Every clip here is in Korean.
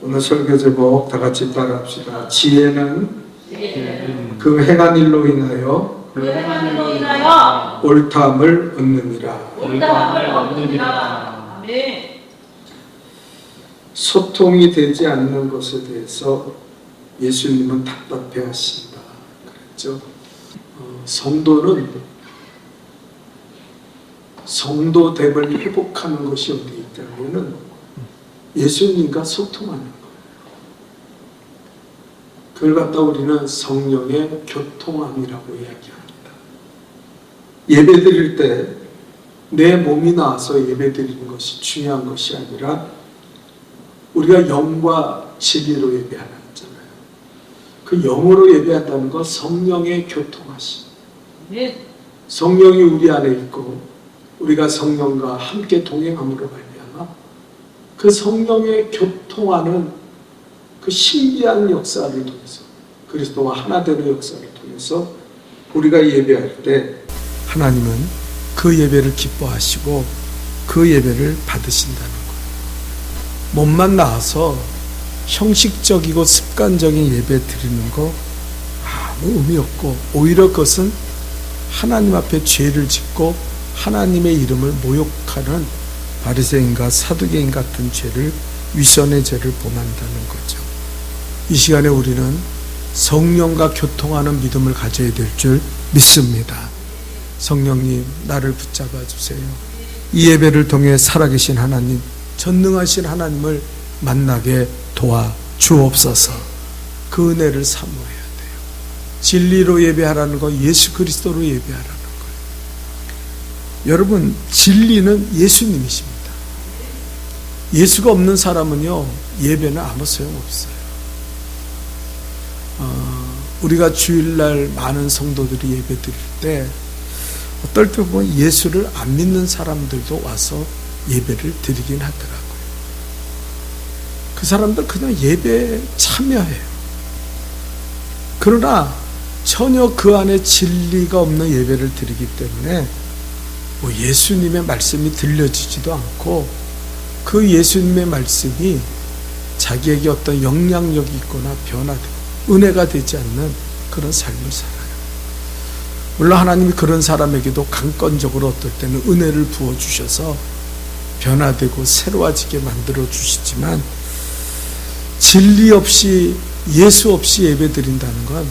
오늘 설교 제목 다 같이 따라합시다. 지혜는 그 행한 일로 인하여 옳다함을 얻느니라. 아멘. 소통이 되지 않는 것에 대해서 예수님은 답답해 하신다 그랬죠. 성도는 성도됨을 회복하는 것이 어디 있다면은 예수님과 소통하는 거예요. 그걸 갖다 우리는 성령의 교통함이라고 이야기합니다. 예배 드릴 때 내 몸이 나와서 예배 드리는 것이 중요한 것이 아니라 우리가 영과 진리로 예배하잖아요. 그 영으로 예배한다는 건 성령의 교통하심. 성령이 우리 안에 있고 우리가 성령과 함께 동행함으로 말미암아 그 성령의 교통하는 그 신비한 역사를 통해서 그리스도와 하나 되는 역사를 통해서 우리가 예배할 때 하나님은 그 예배를 기뻐하시고 그 예배를 받으신다는 거예요. 몸만 나와서 형식적이고 습관적인 예배 드리는 거 아무 의미 없고 오히려 그것은 하나님 앞에 죄를 짓고 하나님의 이름을 모욕하는 바리새인과 사두개인 같은 죄를 위선의 죄를 범한다는 거죠. 이 시간에 우리는 성령과 교통하는 믿음을 가져야 될 줄 믿습니다. 성령님 나를 붙잡아 주세요. 이 예배를 통해 살아계신 하나님, 전능하신 하나님을 만나게 도와 주옵소서. 그 은혜를 사모해야 돼요. 진리로 예배하라는 거 예수 그리스도로 예배하라는 거예요. 여러분 진리는 예수님이십니다. 예수가 없는 사람은요 예배는 아무 소용없어요. 우리가 주일날 많은 성도들이 예배 드릴 때 어떨 때 보면 예수를 안 믿는 사람들도 와서 예배를 드리긴 하더라고요. 그 사람들 그냥 예배에 참여해요. 그러나 전혀 그 안에 진리가 없는 예배를 드리기 때문에 뭐 예수님의 말씀이 들려지지도 않고 그 예수님의 말씀이 자기에게 어떤 영향력이 있거나 변화되고 은혜가 되지 않는 그런 삶을 살아요. 물론 하나님이 그런 사람에게도 강권적으로 어떨 때는 은혜를 부어주셔서 변화되고 새로워지게 만들어 주시지만 진리 없이 예수 없이 예배 드린다는 건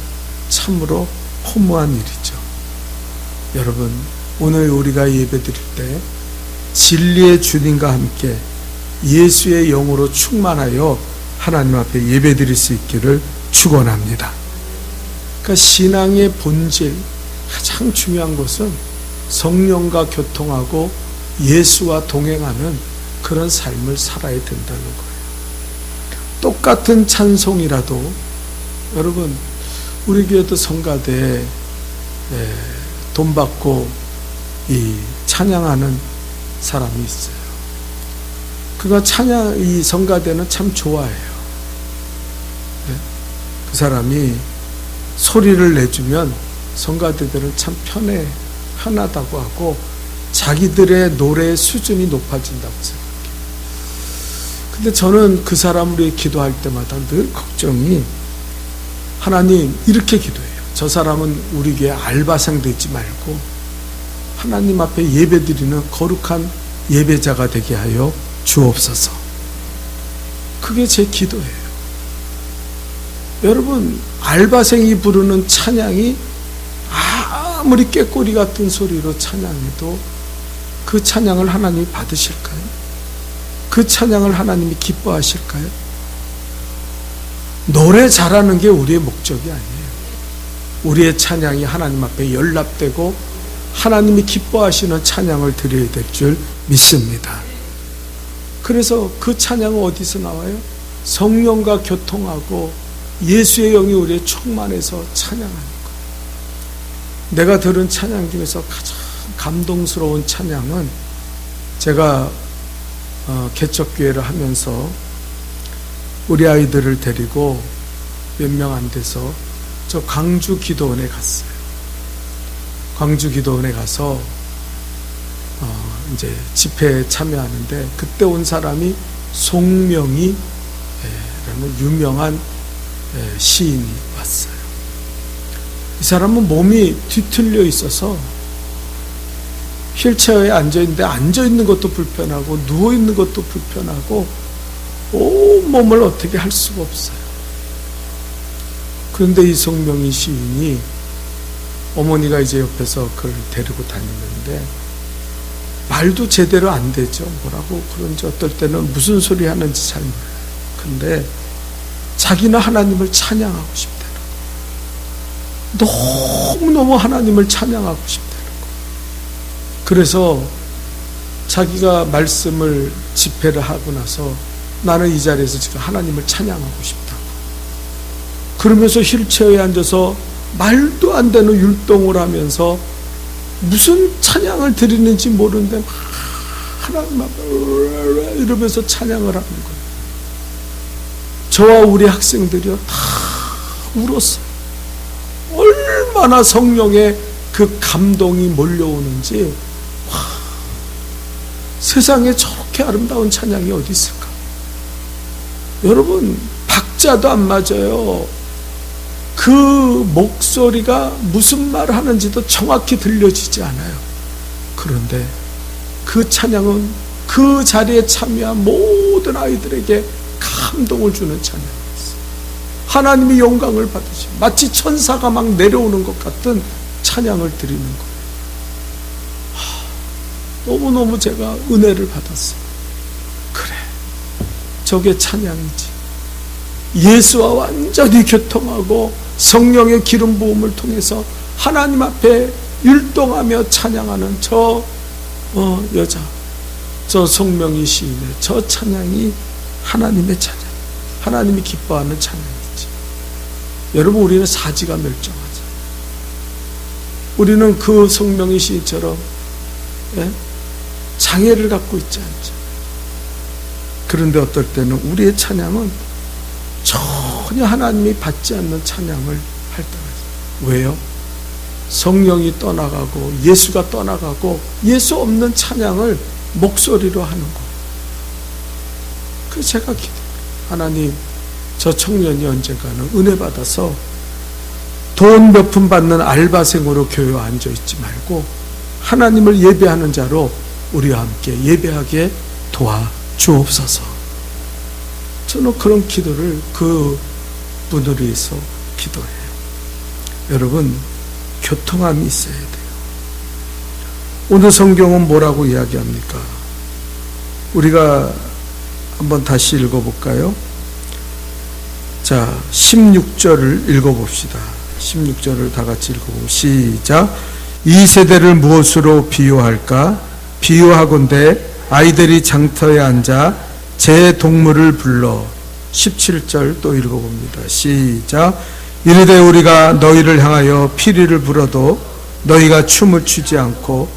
참으로 허무한 일이죠. 여러분 오늘 우리가 예배 드릴 때 진리의 주님과 함께 예수의 영으로 충만하여 하나님 앞에 예배 드릴 수 있기를 축원합니다. 그러니까 신앙의 본질 가장 중요한 것은 성령과 교통하고 예수와 동행하는 그런 삶을 살아야 된다는 거예요. 똑같은 찬송이라도 여러분 우리 교회도 성가대에 돈 받고 이 찬양하는 사람이 있어요. 그가 이 성가대는 참 좋아해요. 그 사람이 소리를 내주면 성가대들은 참 편하다고 하고 자기들의 노래의 수준이 높아진다고 생각해요. 근데 저는 그 사람을 위해 기도할 때마다 늘 걱정이 하나님 이렇게 기도해요. 저 사람은 우리 교회 알바생 되지 말고 하나님 앞에 예배드리는 거룩한 예배자가 되게 하여 주옵소서. 그게 제 기도예요. 여러분 알바생이 부르는 찬양이 아무리 꾀꼬리 같은 소리로 찬양해도 그 찬양을 하나님이 받으실까요? 그 찬양을 하나님이 기뻐하실까요? 노래 잘하는 게 우리의 목적이 아니에요. 우리의 찬양이 하나님 앞에 연락되고 하나님이 기뻐하시는 찬양을 드려야 될 줄 믿습니다. 그래서 그 찬양은 어디서 나와요? 성령과 교통하고 예수의 영이 우리의 충만해서 찬양하는 거예요. 내가 들은 찬양 중에서 가장 감동스러운 찬양은 제가 개척교회를 하면서 우리 아이들을 데리고 몇 명 안 돼서 저 광주 기도원에 갔어요. 광주 기도원에 가서 이제 집회에 참여하는데 그때 온 사람이 송명희라는 하는 유명한 시인이 왔어요. 이 사람은 몸이 뒤틀려 있어서 휠체어에 앉아있는데 앉아있는 것도 불편하고 누워있는 것도 불편하고 온몸을 어떻게 할 수가 없어요. 그런데 이 송명희 시인이 어머니가 이제 옆에서 그를 데리고 다니는데 말도 제대로 안 되죠. 뭐라고 그런지 어떨 때는 무슨 소리 하는지 잘 몰라요. 근데 자기는 하나님을 찬양하고 싶다는 거예요. 너무너무 하나님을 찬양하고 싶다는 거예요. 그래서 자기가 말씀을 집회를 하고 나서 나는 이 자리에서 지금 하나님을 찬양하고 싶다고. 그러면서 휠체어에 앉아서 말도 안 되는 율동을 하면서 무슨 찬양을 드리는지 모르는데 막 하나님 앞에 이러면서 찬양을 하는 거예요. 저와 우리 학생들이요 다 울었어요. 얼마나 성령의 그 감동이 몰려오는지. 세상에 저렇게 아름다운 찬양이 어디 있을까? 여러분, 박자도 안 맞아요. 그 목소리가 무슨 말을 하는지도 정확히 들려지지 않아요. 그런데 그 찬양은 그 자리에 참여한 모든 아이들에게 감동을 주는 찬양이었어요. 하나님이 영광을 받으시고 마치 천사가 막 내려오는 것 같은 찬양을 드리는 거예요. 너무너무 제가 은혜를 받았어요. 그래, 저게 찬양이지. 예수와 완전히 교통하고 성령의 기름 부음을 통해서 하나님 앞에 율동하며 찬양하는 저 여자, 저 송명희 시인의 저 찬양이 하나님의 찬양, 하나님이 기뻐하는 찬양이지. 여러분, 우리는 사지가 멸종하죠. 우리는 그 송명희 시인처럼 장애를 갖고 있지 않죠. 그런데 어떨 때는 우리의 찬양은 전혀 하나님이 받지 않는 찬양을 할 때가 있어요. 왜요? 성령이 떠나가고 예수가 떠나가고 예수 없는 찬양을 목소리로 하는 거예요. 그래서 제가 기도해요. 하나님, 저 청년이 언젠가는 은혜 받아서 돈 몇 푼 받는 알바생으로 교회에 앉아있지 말고 하나님을 예배하는 자로 우리와 함께 예배하게 도와주옵소서. 저는 그런 기도를 그 분을 위해서 기도해요. 여러분, 교통함이 있어야 돼요. 오늘 성경은 뭐라고 이야기합니까? 우리가 한번 다시 읽어볼까요? 자, 16절을 읽어봅시다. 16절을 다 같이 읽어보고 시작. 이 세대를 무엇으로 비유할까? 비유하건대 아이들이 장터에 앉아 제 동물을 불러. 17절 또 읽어봅니다. 시작. 이르되 우리가 너희를 향하여 피리를 불어도 너희가 춤을 추지 않고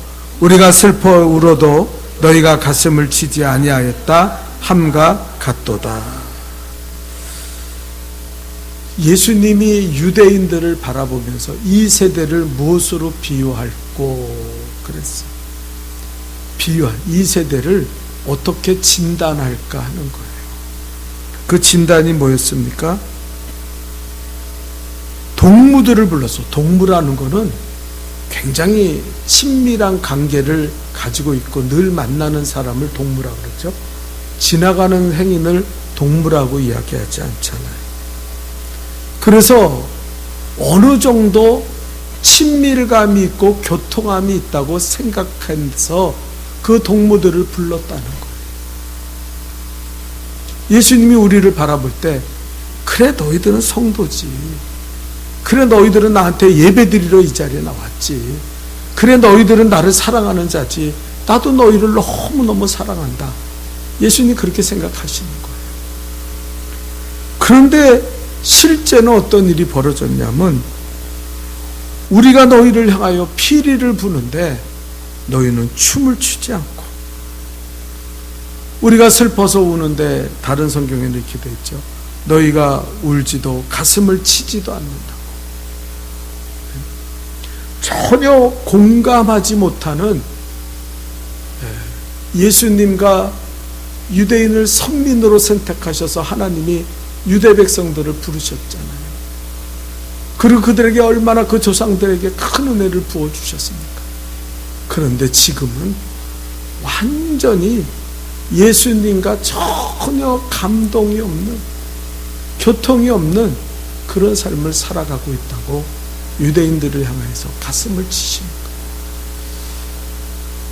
우리가 슬퍼 울어도 너희가 가슴을 치지 아니하였다 함과 같도다. 예수님이 유대인들을 바라보면서 이 세대를 무엇으로 비유할꼬 그랬어요. 비유할 이 세대를 어떻게 진단할까 하는 거예요. 그 진단이 뭐였습니까? 동무들을 불렀어. 동무라는 거는 굉장히 친밀한 관계를 가지고 있고 늘 만나는 사람을 동무라고 그러죠. 지나가는 행인을 동무라고 이야기하지 않잖아요. 그래서 어느 정도 친밀감이 있고 교통함이 있다고 생각해서 그 동무들을 불렀다는 거예요. 예수님이 우리를 바라볼 때 그래 너희들은 성도지. 그래 너희들은 나한테 예배드리러 이 자리에 나왔지. 그래 너희들은 나를 사랑하는 자지. 나도 너희를 너무너무 사랑한다. 예수님이 그렇게 생각하시는 거예요. 그런데 실제는 어떤 일이 벌어졌냐면 우리가 너희를 향하여 피리를 부는데 너희는 춤을 추지 않고 우리가 슬퍼서 우는데 다른 성경에는 이렇게 되어 있죠. 너희가 울지도 가슴을 치지도 않는다고. 전혀 공감하지 못하는 예수님과 유대인을 선민으로 선택하셔서 하나님이 유대 백성들을 부르셨잖아요. 그리고 그들에게 얼마나 그 조상들에게 큰 은혜를 부어주셨습니까? 그런데 지금은 완전히 예수님과 전혀 감동이 없는, 교통이 없는 그런 삶을 살아가고 있다고 유대인들을 향해서 가슴을 치십니다.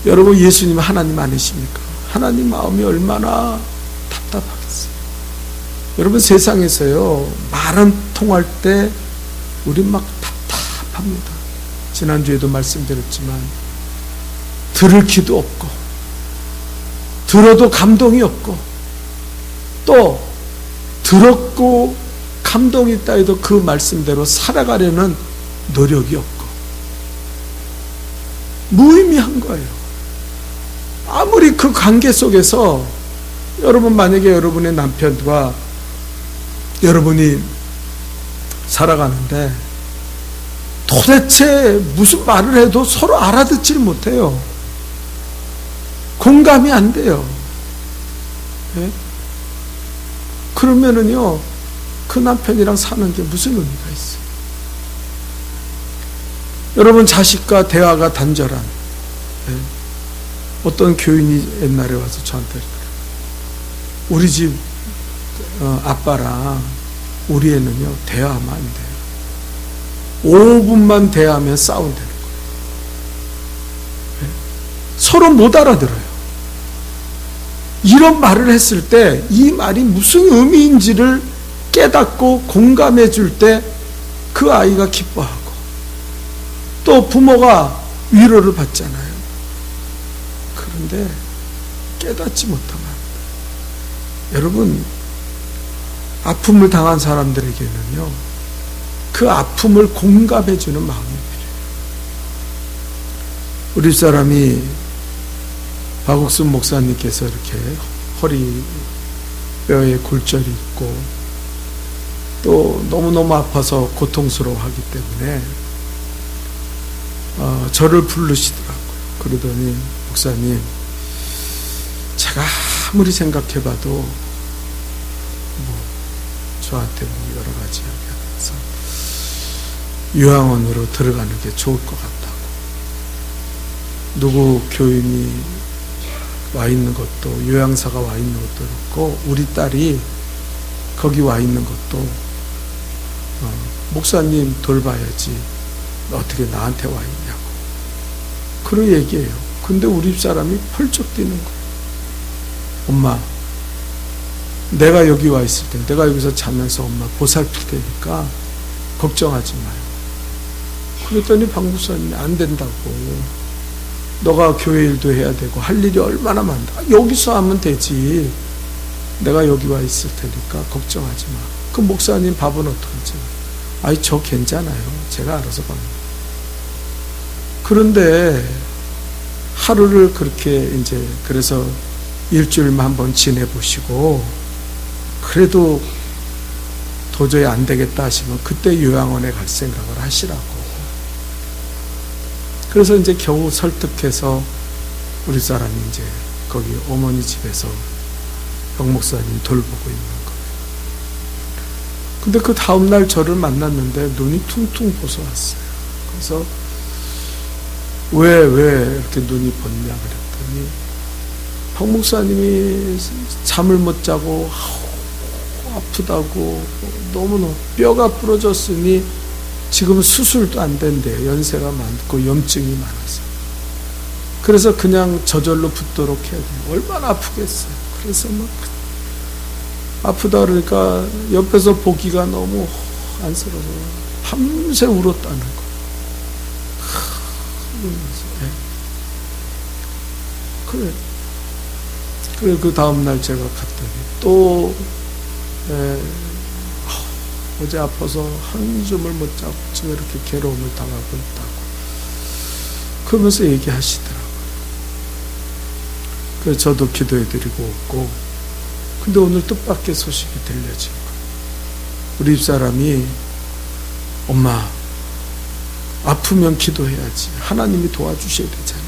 여러분, 예수님 하나님 아니십니까? 하나님 마음이 얼마나 답답하겠어요. 여러분, 세상에서요, 말은 통할 때 우린 막 답답합니다. 지난주에도 말씀드렸지만 들을 귀도 없고 들어도 감동이 없고 또 들었고 감동이 있다 해도 그 말씀대로 살아가려는 노력이 없고 무의미한 거예요. 아무리 그 관계 속에서 여러분, 만약에 여러분의 남편과 여러분이 살아가는데 도대체 무슨 말을 해도 서로 알아듣질 못해요. 공감이 안 돼요. 네? 그러면은요, 그 남편이랑 사는 게 무슨 의미가 있어요? 여러분, 자식과 대화가 단절한, 네? 어떤 교인이 옛날에 와서 저한테 우리 집 아빠랑 우리 애는요, 대화하면 안 돼요. 5분만 대화하면 싸운다는 거예요. 네? 서로 못 알아들어요. 이런 말을 했을 때 이 말이 무슨 의미인지를 깨닫고 공감해 줄 때 그 아이가 기뻐하고 또 부모가 위로를 받잖아요. 그런데 깨닫지 못하면 여러분, 아픔을 당한 사람들에게는요, 그 아픔을 공감해 주는 마음이 필요해요. 우리 사람이 박옥순 목사님께서 이렇게 허리 뼈에 골절이 있고 또 너무너무 아파서 고통스러워하기 때문에 저를 부르시더라고요. 그러더니, 목사님, 제가 아무리 생각해봐도 저한테 여러 가지 이야기하면서 요양원으로 들어가는 게 좋을 것 같다고, 누구 교인이 와 있는 것도, 요양사가 와 있는 것도 그렇고 우리 딸이 거기 와 있는 것도 목사님 돌봐야지 어떻게 나한테 와 있냐고 그런 얘기예요. 근데 우리 집사람이 펄쩍 뛰는 거예요. 엄마, 내가 여기 와 있을 때, 내가 여기서 자면서 엄마 보살필 테니까 걱정하지 마요. 그랬더니 박 목사님이 안 된다고, 너가 교회 일도 해야 되고 할 일이 얼마나 많다, 여기서 하면 되지, 내가 여기 와 있을 테니까 걱정하지 마. 그 목사님 밥은 어떡하지? 아이, 저 괜찮아요, 제가 알아서 갑니다. 그런데 하루를 그렇게 이제, 그래서 일주일만 한번 지내보시고 그래도 도저히 안 되겠다 하시면 그때 요양원에 갈 생각을 하시라고. 그래서 이제 겨우 설득해서 우리 사람이 이제 거기 어머니 집에서 박 목사님 돌보고 있는 거예요. 근데 그 다음날 저를 만났는데 눈이 퉁퉁 부어왔어요. 그래서 왜 이렇게 눈이 벗냐 그랬더니, 박 목사님이 잠을 못 자고 아프다고, 너무너무 뼈가 부러졌으니 지금 수술도 안 된대요. 연세가 많고 염증이 많아서. 그래서 그냥 저절로 붓도록 해야 돼요. 얼마나 아프겠어요. 그래서 막 아프다 그러니까 옆에서 보기가 너무 안쓰러워서 밤새 울었다는 거예요. 그래 그 다음날 제가 갔더니 또 어제 아파서 한숨을 못 자고 지금 이렇게 괴로움을 당하고 있다고 그러면서 얘기하시더라고요. 그래서 저도 기도해드리고 없고, 근데 오늘 뜻밖의 소식이 들려진 거예요. 우리 집사람이, 엄마, 아프면 기도해야지, 하나님이 도와주셔야 되잖아.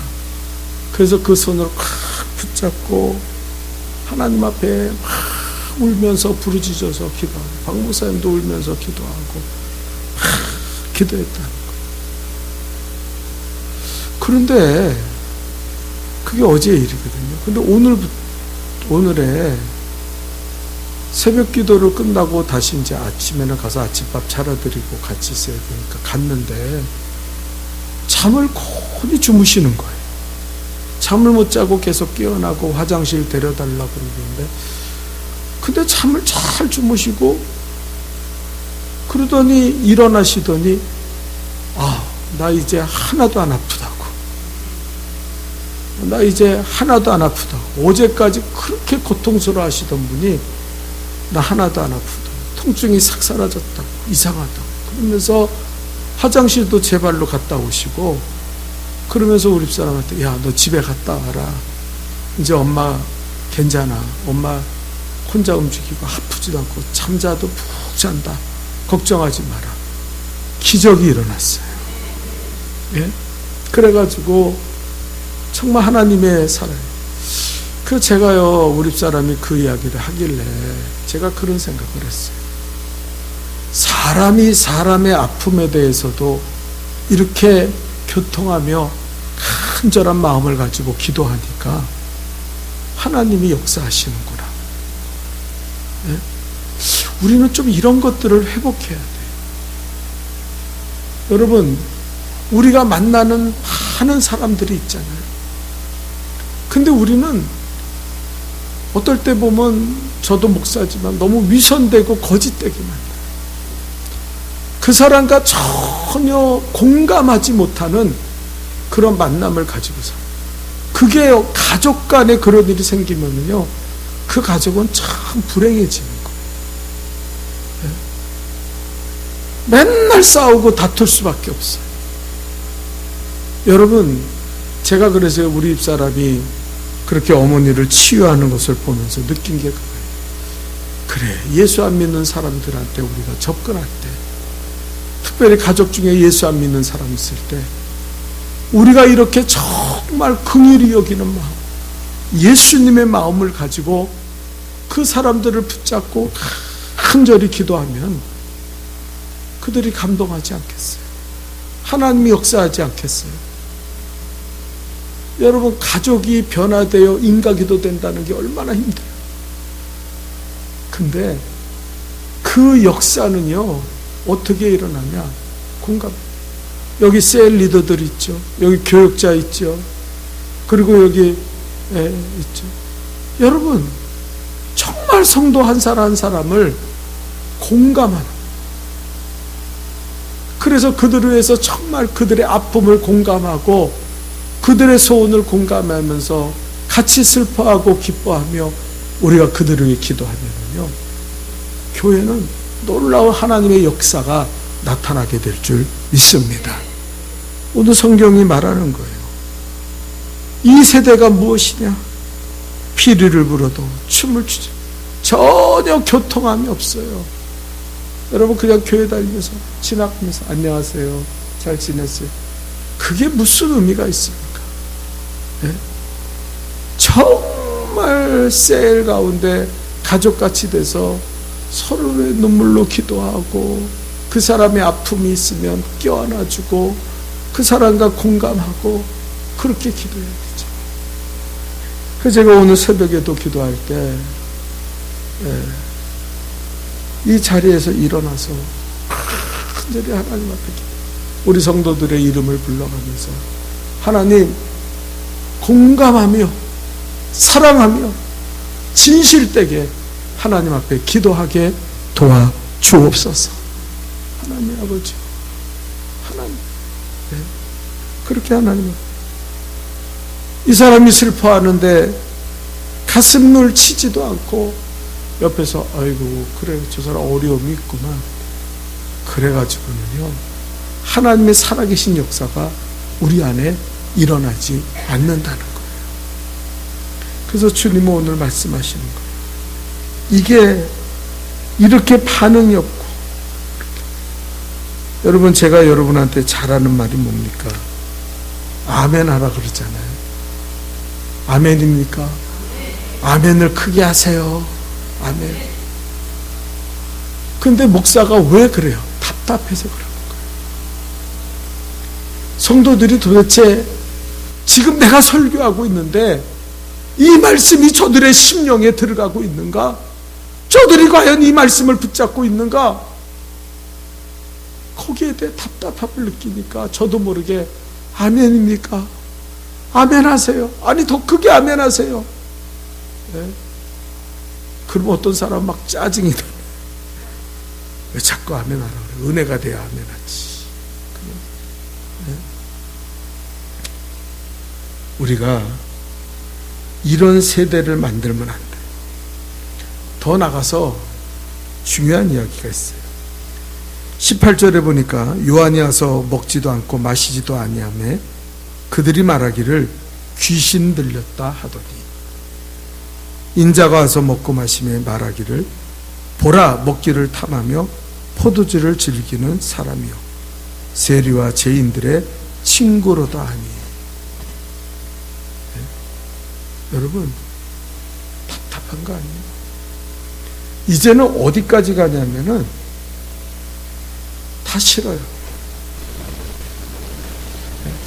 그래서 그 손을 확 붙잡고 하나님 앞에 막 울면서 부르짖어서 기도하고, 박 목사님도 울면서 기도하고 기도했다는 거예요. 그런데 그게 어제의 일이거든요. 근데 오늘에 새벽 기도를 끝나고 다시 이제 아침에는 가서 아침밥 차려드리고 같이 있어야 되니까 갔는데 잠을 고니 주무시는 거예요. 잠을 못 자고 계속 깨어나고 화장실 데려달라고 그러는데, 근데 잠을 잘 주무시고 그러더니 일어나시더니 나 이제 하나도 안 아프다고. 나 이제 하나도 안 아프다고. 어제까지 그렇게 고통스러워 하시던 분이 나 하나도 안 아프다고. 통증이 싹 사라졌다고. 이상하다고. 그러면서 화장실도 제 발로 갔다 오시고, 그러면서 우리 집사람한테 야, 너 집에 갔다 와라. 이제 엄마 괜찮아. 엄마 혼자 움직이고 아프지도 않고 잠자도 푹 잔다. 걱정하지 마라. 기적이 일어났어요. 예? 그래가지고 정말 하나님의 사랑. 그 제가요, 우리 집사람이 그 이야기를 하길래 제가 그런 생각을 했어요. 사람이 사람의 아픔에 대해서도 이렇게 교통하며 간절한 마음을 가지고 기도하니까 하나님이 역사하시는구나. 예? 우리는 좀 이런 것들을 회복해야 돼요. 여러분, 우리가 만나는 많은 사람들이 있잖아요. 근데 우리는 어떨 때 보면, 저도 목사지만 너무 위선되고 거짓되게 만나요. 그 사람과 전혀 공감하지 못하는 그런 만남을 가지고서, 그게 가족 간에 그런 일이 생기면요, 그 가족은 참 불행해지는 거예요. 맨날 싸우고 다툴 수밖에 없어요. 여러분, 제가 그래서 우리 집사람이 그렇게 어머니를 치유하는 것을 보면서 느낀 게 그거예요. 그래, 예수 안 믿는 사람들한테 우리가 접근할 때, 특별히 가족 중에 예수 안 믿는 사람이 있을 때, 우리가 이렇게 정말 긍휼히 여기는 마음, 예수님의 마음을 가지고 그 사람들을 붙잡고 간절히 기도하면 그들이 감동하지 않겠어요? 하나님이 역사하지 않겠어요? 여러분, 가족이 변화되어 인가기도 된다는 게 얼마나 힘들어요. 근데 그 역사는요, 어떻게 일어나냐? 공감. 여기 셀 리더들 있죠. 여기 교육자 있죠. 그리고 여기 있죠. 여러분, 정말 성도 한 사람 한 사람을 공감하는, 그래서 그들을 위해서 정말 그들의 아픔을 공감하고 그들의 소원을 공감하면서 같이 슬퍼하고 기뻐하며 우리가 그들을 위해 기도하면요, 교회는 놀라운 하나님의 역사가 나타나게 될 줄 믿습니다. 오늘 성경이 말하는 거예요. 이 세대가 무엇이냐? 피리를 불어도 춤을 추지, 전혀 교통함이 없어요. 여러분, 그냥 교회 다니면서 지나가면서 안녕하세요, 잘 지냈어요. 그게 무슨 의미가 있습니까? 네? 정말 셀 가운데 가족같이 돼서 서로의 눈물로 기도하고, 그 사람의 아픔이 있으면 껴안아주고 그 사람과 공감하고 그렇게 기도해야 되죠. 그래서 제가 오늘 새벽에도 기도할 때 이 자리에서 일어나서 간절히 하나님 앞에 우리 성도들의 이름을 불러가면서, 하나님, 공감하며 사랑하며 진실되게 하나님 앞에 기도하게 도와주옵소서. 하나님 아버지, 하나님, 그렇게 하나님, 이 사람이 슬퍼하는데 가슴을 치지도 않고 옆에서 아이고 그래, 저 사람 어려움이 있구나, 그래가지고는요, 하나님의 살아계신 역사가 우리 안에 일어나지 않는다는 거예요. 그래서 주님은 오늘 말씀하시는 거예요. 이게 이렇게 반응이 없고, 여러분, 제가 여러분한테 잘하는 말이 뭡니까? 아멘 하라 그러잖아요. 아멘입니까? 아멘을 크게 하세요. 아멘. 근데 목사가 왜 그래요? 답답해서 그러는 거예요. 성도들이 도대체 지금 내가 설교하고 있는데 이 말씀이 저들의 심령에 들어가고 있는가? 저들이 과연 이 말씀을 붙잡고 있는가? 거기에 대해 답답함을 느끼니까 저도 모르게 아멘입니까? 아멘 하세요. 아니 더 크게 아멘 하세요. 네? 그럼 어떤 사람 막 짜증이 나. 왜 자꾸 아멘 하라 그래? 은혜가 돼야 아멘 하지. 네? 우리가 이런 세대를 만들면 안 돼. 더 나가서 중요한 이야기가 있어요. 18절에 보니까 요한이 와서 먹지도 않고 마시지도 아니하며 그들이 말하기를 귀신 들렸다 하더니 인자가 와서 먹고 마시며 말하기를 보라 먹기를 탐하며 포도주를 즐기는 사람이요 세리와 죄인들의 친구로다 하니. 네? 여러분 답답한 거 아니에요? 이제는 어디까지 가냐면은 다 싫어요.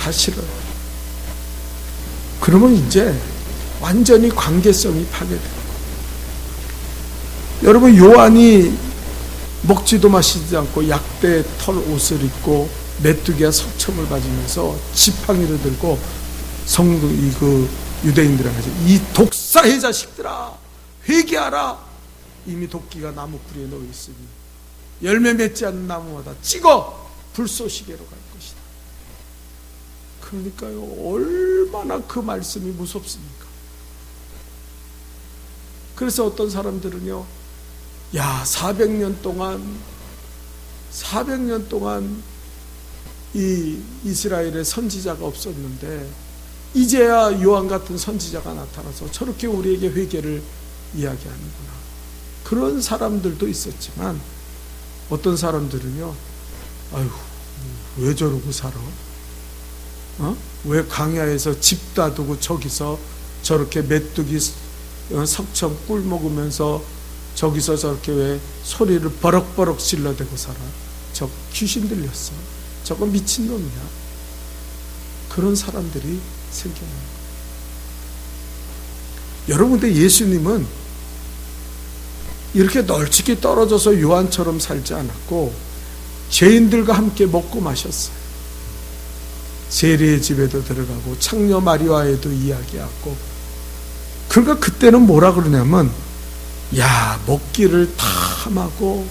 다 싫어요. 그러면 이제 완전히 관계성이 파괴돼요. 여러분 요한이 먹지도 마시지 않고 약대 털 옷을 입고 메뚜기와 석청을 가지면서 지팡이를 들고 유대인들한테 이 독사의 자식들아 회개하라. 이미 도끼가 나무 뿌리에 놓여 있으니 열매 맺지 않는 나무마다 찍어 불쏘시개로 갈 것이다. 그러니까요, 얼마나 그 말씀이 무섭습니까? 그래서 어떤 사람들은요, 야 400년 동안 이 이스라엘에 선지자가 없었는데 이제야 요한 같은 선지자가 나타나서 저렇게 우리에게 회개를 이야기하는구나. 그런 사람들도 있었지만 어떤 사람들은요, 아유 왜 저러고 살아? 왜 광야에서 집 놔두고 저기서 저렇게 메뚜기 석청 꿀 먹으면서 저기서 저렇게 왜 소리를 버럭버럭 질러대고 살아? 저 귀신 들렸어. 저거 미친놈이야. 그런 사람들이 생겨나는 거예요. 여러분, 근데 예수님은 이렇게 널찍이 떨어져서 요한처럼 살지 않았고 죄인들과 함께 먹고 마셨어요. 세리의 집에도 들어가고 창녀 마리아에도 이야기하고. 그러니까 그때는 뭐라 그러냐면, 야 먹기를 탐하고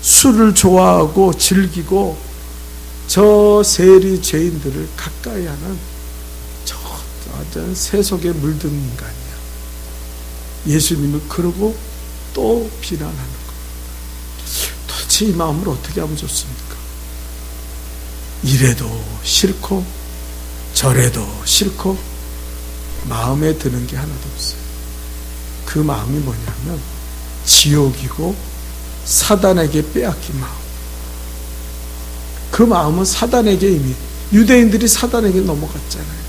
술을 좋아하고 즐기고 저 세리 죄인들을 가까이 하는 저 완전 세속에 물든 인간이야. 예수님은 그러고 또 비난하는 거예요. 도대체 이 마음을 어떻게 하면 좋습니까? 이래도 싫고 저래도 싫고 마음에 드는 게 하나도 없어요. 그 마음이 뭐냐면 지옥이고 사단에게 빼앗긴 마음. 그 마음은 사단에게 이미, 유대인들이 사단에게 넘어갔잖아요.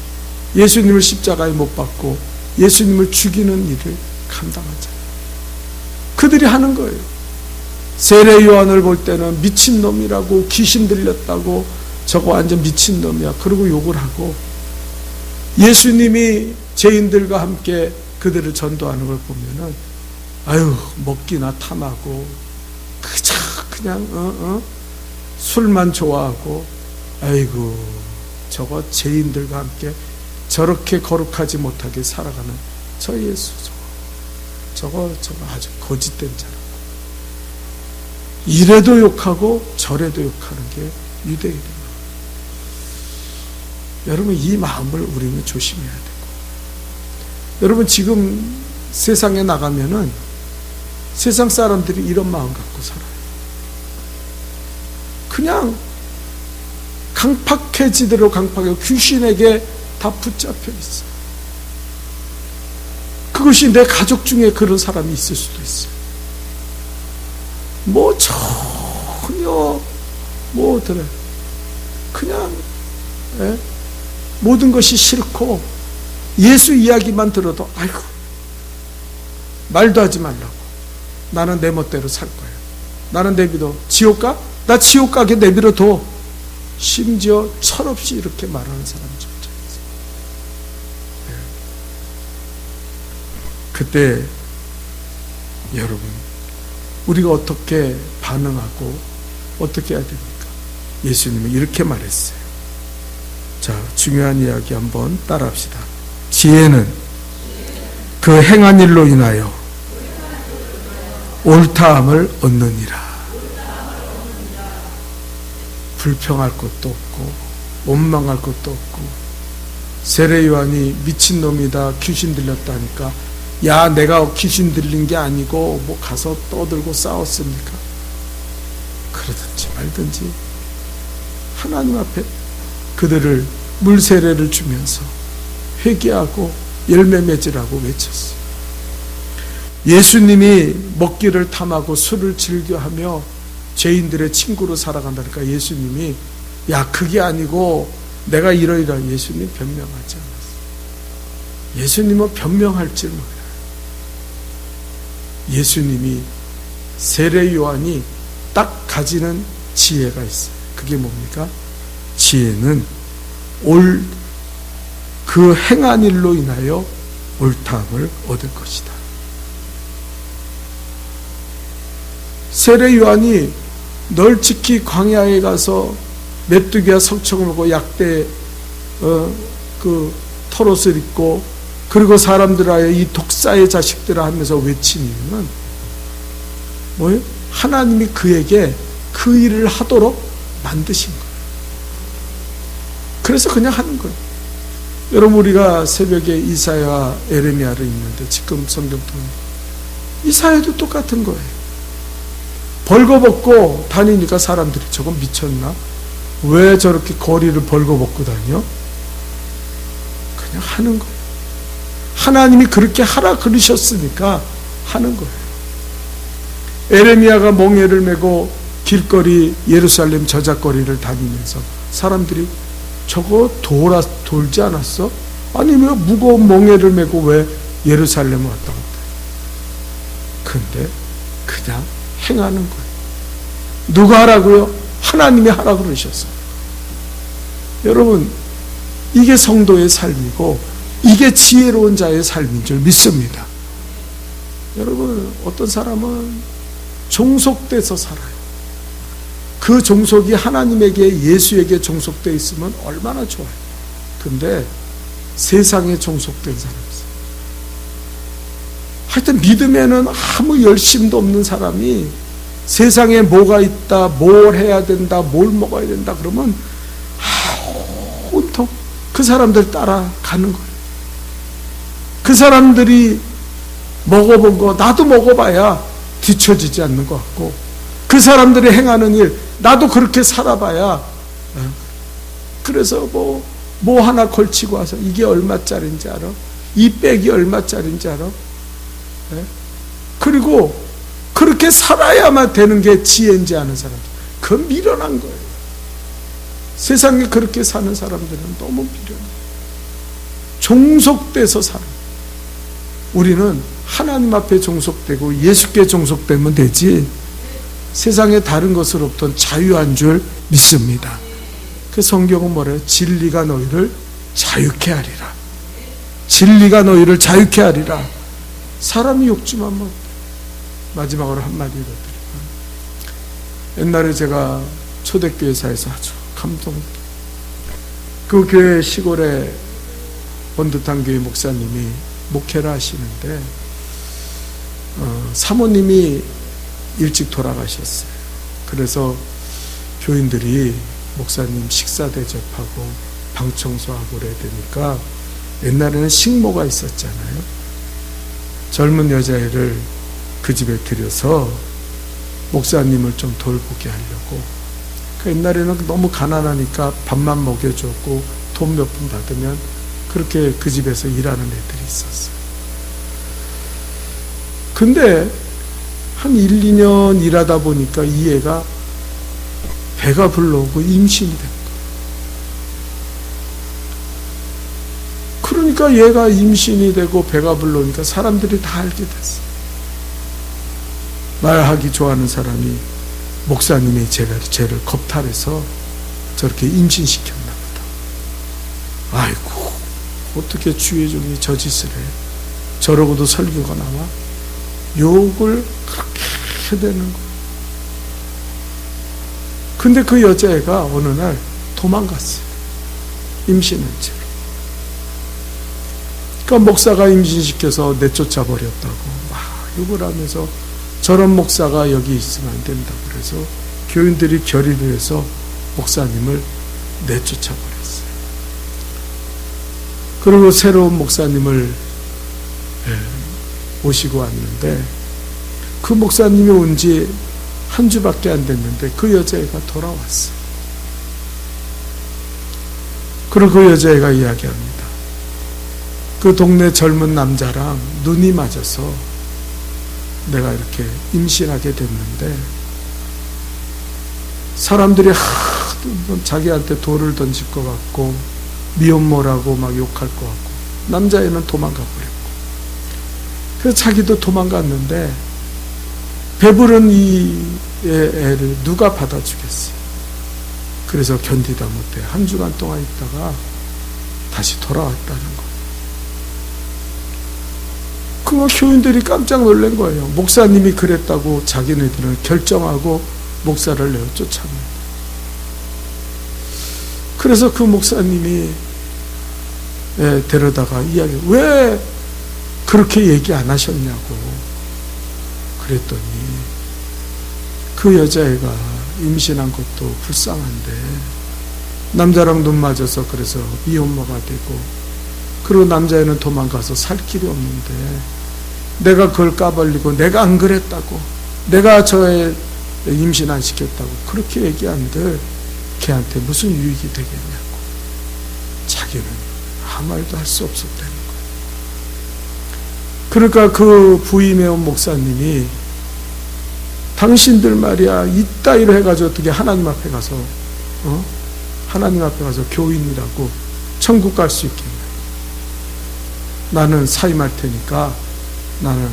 예수님을 십자가에 못 박고 예수님을 죽이는 일을 감당하잖아요. 그들이 하는 거예요. 세례 요한을 볼 때는 미친놈이라고, 귀신 들렸다고, 저거 완전 미친놈이야, 그러고 욕을 하고, 예수님이 죄인들과 함께 그들을 전도하는 걸 보면은 아유 먹기나 탐하고 그냥 술만 좋아하고, 아이고 저거 죄인들과 함께 저렇게 거룩하지 못하게 살아가는 저 예수, 저거 아주 거짓된 자라고. 이래도 욕하고 저래도 욕하는 게 유대인이에요. 여러분, 이 마음을 우리는 조심해야 되고, 여러분 지금 세상에 나가면은 세상 사람들이 이런 마음 갖고 살아요. 그냥 강팍해지대로 강팍해, 귀신에게 다 붙잡혀 있어요. 그것이 내 가족 중에 그런 사람이 있을 수도 있어요. 뭐 전혀 그냥 모든 것이 싫고 예수 이야기만 들어도 아이고 말도 하지 말라고. 나는 내 멋대로 살 거야. 나는 내비둬. 지옥 가? 나 지옥 가게 내비둬. 심지어 철없이 이렇게 말하는 사람이 존재했어요. 그때 여러분, 우리가 어떻게 반응하고 어떻게 해야 됩니까? 예수님은 이렇게 말했어요. 자, 중요한 이야기 한번 따라합시다. 지혜는 그 행한 일로 인하여 옳다함을 얻느니라. 불평할 것도 없고 원망할 것도 없고, 세례 요한이 미친놈이다, 귀신 들렸다 하니까, 야, 내가 귀신 들린 게 아니고 뭐 가서 떠들고 싸웠습니까? 그러든지 말든지 하나님 앞에 그들을 물세례를 주면서 회개하고 열매 맺으라고 외쳤어요. 예수님이 먹기를 탐하고 술을 즐겨하며 죄인들의 친구로 살아간다니까 예수님이, 야, 그게 아니고 내가 이러이러, 예수님 변명하지 않았어요. 예수님은 변명할 줄 몰라요. 예수님이, 세례 요한이 딱 가지는 지혜가 있어요. 그게 뭡니까? 지혜는 그 행한 일로 인하여 옳다함을 얻을 것이다. 세례 요한이 널찍히 광야에 가서 메뚜기와 석청을 먹고 약대 그 털옷을 입고, 그리고 사람들하여 이 독사의 자식들아 하면서 외친 이유는 뭐예요? 하나님이 그에게 그 일을 하도록 만드신 거예요. 그래서 그냥 하는 거예요. 여러분, 우리가 새벽에 이사야와 에레미야를 읽는데 지금 성경 통해 이사야도 똑같은 거예요. 벌거벗고 다니니까 사람들이 저건 미쳤나? 왜 저렇게 거리를 벌거벗고 다녀? 그냥 하는 거예요. 하나님이 그렇게 하라 그러셨으니까 하는 거예요. 에레미야가 멍에를 메고 길거리 예루살렘 저작거리를 다니면서 사람들이 저거 돌지 않았어? 아니, 왜 무거운 멍에를 메고 왜 예루살렘을 왔다 갔다 해? 근데 그냥 행하는 거예요. 누가 하라고요? 하나님이 하라고 그러셨어요. 여러분, 이게 성도의 삶이고 이게 지혜로운 자의 삶인 줄 믿습니다. 여러분, 어떤 사람은 종속돼서 살아요. 그 종속이 하나님에게, 예수에게 종속되어 있으면 얼마나 좋아요. 근데 세상에 종속된 사람이 있어요. 하여튼 믿음에는 아무 열심도 없는 사람이 세상에 뭐가 있다, 뭘 해야 된다, 뭘 먹어야 된다 그러면 온통 그 사람들 따라가는 거예요. 그 사람들이 먹어본 거 나도 먹어봐야 뒤처지지 않는 것 같고, 그 사람들이 행하는 일 나도 그렇게 살아봐야, 그래서 뭐 하나 걸치고 와서 이게 얼마짜리인지 알아? 이 백이 얼마짜리인지 알아? 네? 그리고 그렇게 살아야만 되는 게 지혜인지 아는 사람들, 그건 미련한 거예요. 세상에 그렇게 사는 사람들은 너무 미련해요. 종속돼서 살아요. 우리는 하나님 앞에 종속되고 예수께 종속되면 되지, 세상의 다른 것으로부터 자유한 줄 믿습니다. 그 성경은 뭐래요? 진리가 너희를 자유케 하리라. 진리가 너희를 자유케 하리라. 사람이 욕심하면 어때? 마지막으로 한마디 더 드리면, 옛날에 제가 초대교회사에서 아주 그 교회 시골에 번듯한 교회 목사님이 목회를 하시는데, 사모님이 일찍 돌아가셨어요. 그래서 교인들이 목사님 식사 대접하고 방 청소하고 그래야 되니까, 옛날에는 식모가 있었잖아요. 젊은 여자애를 그 집에 들여서 목사님을 좀 돌보게 하려고. 옛날에는 너무 가난하니까 밥만 먹여줬고 돈 몇 푼 받으면 그렇게 그 집에서 일하는 애들이 있었어요. 근데 한 1, 2년 일하다 보니까 이 애가 배가 불러오고 임신이 된 거예요. 그러니까 얘가 임신이 되고 배가 불러오니까 사람들이 다 알게 됐어요. 말하기 좋아하는 사람이 목사님의 죄를 겁탈해서 저렇게 임신시켰나 보다. 아이고, 어떻게 주의 종이 저 짓을 해. 저러고도 설교가 나와? 욕을 그렇게 되는 거야. 근데 그 여자애가 어느 날 도망갔어요. 임신한 채로. 그러니까 목사가 임신시켜서 내쫓아 버렸다고 막 욕을 하면서 저런 목사가 여기 있으면 안 된다고 그래서 교인들이 결의를 해서 목사님을 내쫓아 버렸어요. 그리고 새로운 목사님을 모시고 왔는데 그 목사님이 온 지 한 주밖에 안 됐는데 그 여자애가 돌아왔어요. 그리고 그 여자애가 이야기합니다. 그 동네 젊은 남자랑 눈이 맞아서 내가 이렇게 임신하게 됐는데 사람들이 하도 자기한테 돌을 던질 것 같고 미혼모라고 막 욕할 것 같고 남자애는 도망가 버렸고 그래서 자기도 도망갔는데 배부른 이 애를 누가 받아주겠어요. 그래서 견디다 못해 한 주간 동안 있다가 다시 돌아왔다는 거예요. 그거 교인들이 깜짝 놀란 거예요. 목사님이 그랬다고 자기네들은 결정하고 목사를 내어 쫓아냅니다. 그래서 그 목사님이 데려다가 이야기, 왜 그렇게 얘기 안 하셨냐고 그랬더니 그 여자애가 임신한 것도 불쌍한데 남자랑 눈 맞아서 그래서 미혼모가 되고 그리고 남자애는 도망가서 살 길이 없는데 내가 그걸 까발리고 내가 안 그랬다고 내가 저 애 임신 안 시켰다고 그렇게 얘기한들 걔한테 무슨 유익이 되겠냐고 자기는 아무 말도 할 수 없었다는 거예요. 그러니까 그 부임해 온 목사님이 당신들 말이야 이따위로 해가지고 어떻게 하나님 앞에 가서 하나님 앞에 가서 교인이라고 천국 갈 수 있겠냐. 나는 사임할 테니까 나는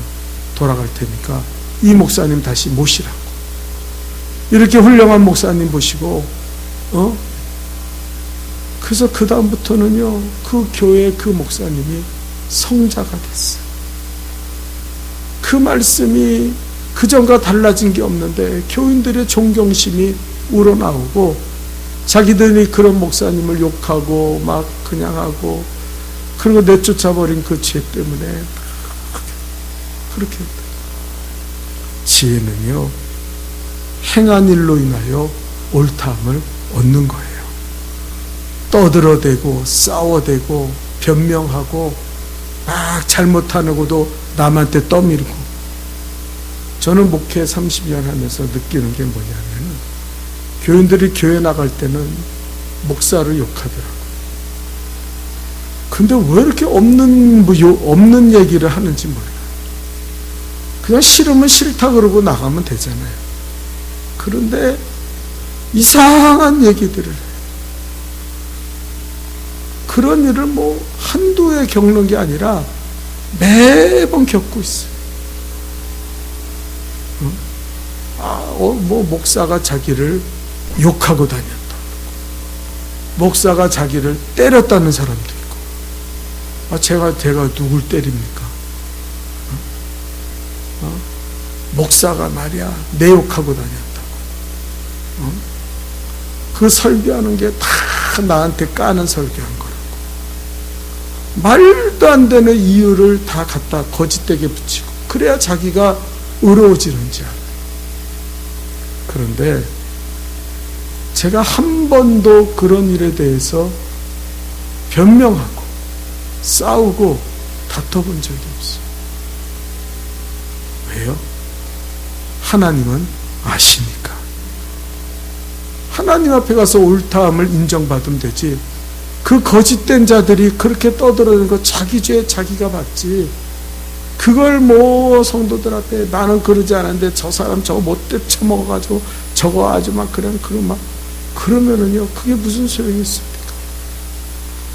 돌아갈 테니까 이 목사님 다시 모시라고. 이렇게 훌륭한 목사님 모시고 그래서 그 다음부터는요 그 교회 그 목사님이 성자가 됐어요. 그 말씀이 그전과 달라진 게 없는데 교인들의 존경심이 우러나오고 자기들이 그런 목사님을 욕하고 막 그냥 하고 그리고 내쫓아버린 그 죄 때문에 그렇게 지혜는요 행한 일로 인하여 옳다함을 얻는 거예요. 떠들어대고 싸워대고 변명하고 막 잘못하는 것도 남한테 떠밀고. 저는 목회 30년 하면서 느끼는 게 뭐냐면 교인들이 교회 나갈 때는 목사를 욕하더라고요. 근데 왜 이렇게 없는 얘기를 하는지 몰라요. 그냥 싫으면 싫다 그러고 나가면 되잖아요. 그런데 이상한 얘기들을 해요. 그런 일을 뭐 한두 해 겪는 게 아니라 매번 겪고 있어요. 뭐 목사가 자기를 욕하고 다녔다. 목사가 자기를 때렸다는 사람도 있고. 제가 누굴 때립니까? 목사가 말이야 내 욕하고 다녔다고. 그 설교하는 게 다 나한테 까는 설교한 거라고. 말도 안 되는 이유를 다 갖다 거짓되게 붙이고 그래야 자기가 의로워지는지 알아요. 그런데 제가 한 번도 그런 일에 대해서 변명하고 싸우고 다퉈본 적이 없어요. 왜요? 하나님은 아시니까. 하나님 앞에 가서 옳다함을 인정받으면 되지. 그 거짓된 자들이 그렇게 떠들어대는 거 자기 죄 자기가 받지. 그걸 뭐 성도들 앞에 나는 그러지 않았는데 저 사람 저거 못돼 처먹어가지고 저거 아주 막 그러면은요 그게 무슨 소용이 있습니까?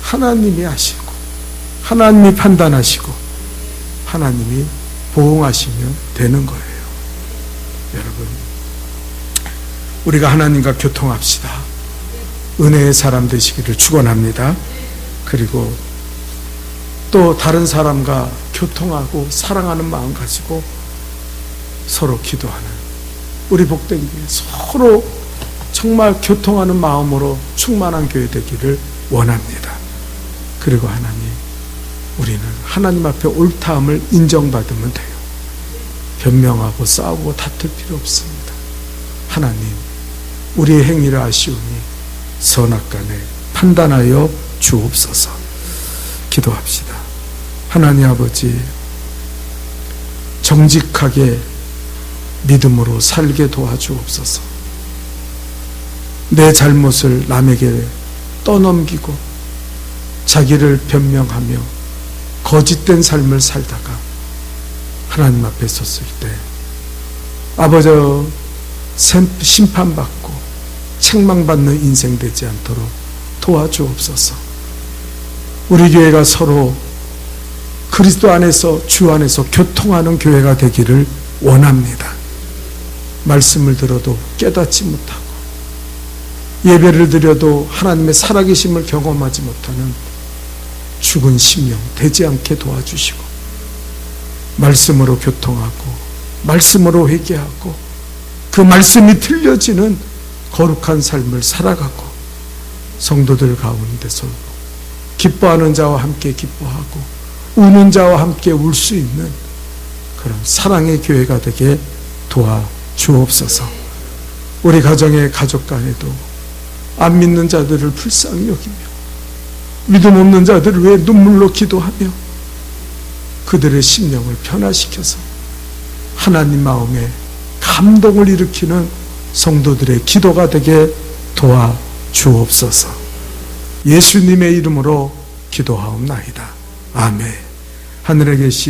하나님이 아시고 하나님이 판단하시고 하나님이 보응하시면 되는 거예요. 여러분, 우리가 하나님과 교통합시다. 은혜의 사람 되시기를 축원합니다. 그리고 또 다른 사람과 교통하고 사랑하는 마음 가지고 서로 기도하는 우리 복된 교회, 서로 정말 교통하는 마음으로 충만한 교회 되기를 원합니다. 그리고 하나님, 우리는 하나님 앞에 옳다함을 인정받으면 돼요. 변명하고 싸우고 다툴 필요 없습니다. 하나님, 우리의 행위를 아시오니 선악간에 판단하여 주옵소서. 기도합시다. 하나님 아버지, 정직하게 믿음으로 살게 도와주옵소서. 내 잘못을 남에게 떠넘기고 자기를 변명하며 거짓된 삶을 살다가 하나님 앞에 섰을 때 아버지 심판받고 책망받는 인생 되지 않도록 도와주옵소서. 우리 교회가 서로 그리스도 안에서, 주 안에서 교통하는 교회가 되기를 원합니다. 말씀을 들어도 깨닫지 못하고 예배를 드려도 하나님의 살아계심을 경험하지 못하는 죽은 심령 되지 않게 도와주시고, 말씀으로 교통하고 말씀으로 회개하고 그 말씀이 들려지는 거룩한 삶을 살아가고 성도들 가운데서 기뻐하는 자와 함께 기뻐하고 우는 자와 함께 울 수 있는 그런 사랑의 교회가 되게 도와주옵소서. 우리 가정의 가족 간에도 안 믿는 자들을 불쌍히 여기며 믿음 없는 자들을 위해 눈물로 기도하며 그들의 심령을 변화시켜서 하나님 마음에 감동을 일으키는 성도들의 기도가 되게 도와주옵소서. 예수님의 이름으로 기도하옵나이다. 아멘. 하늘에 계신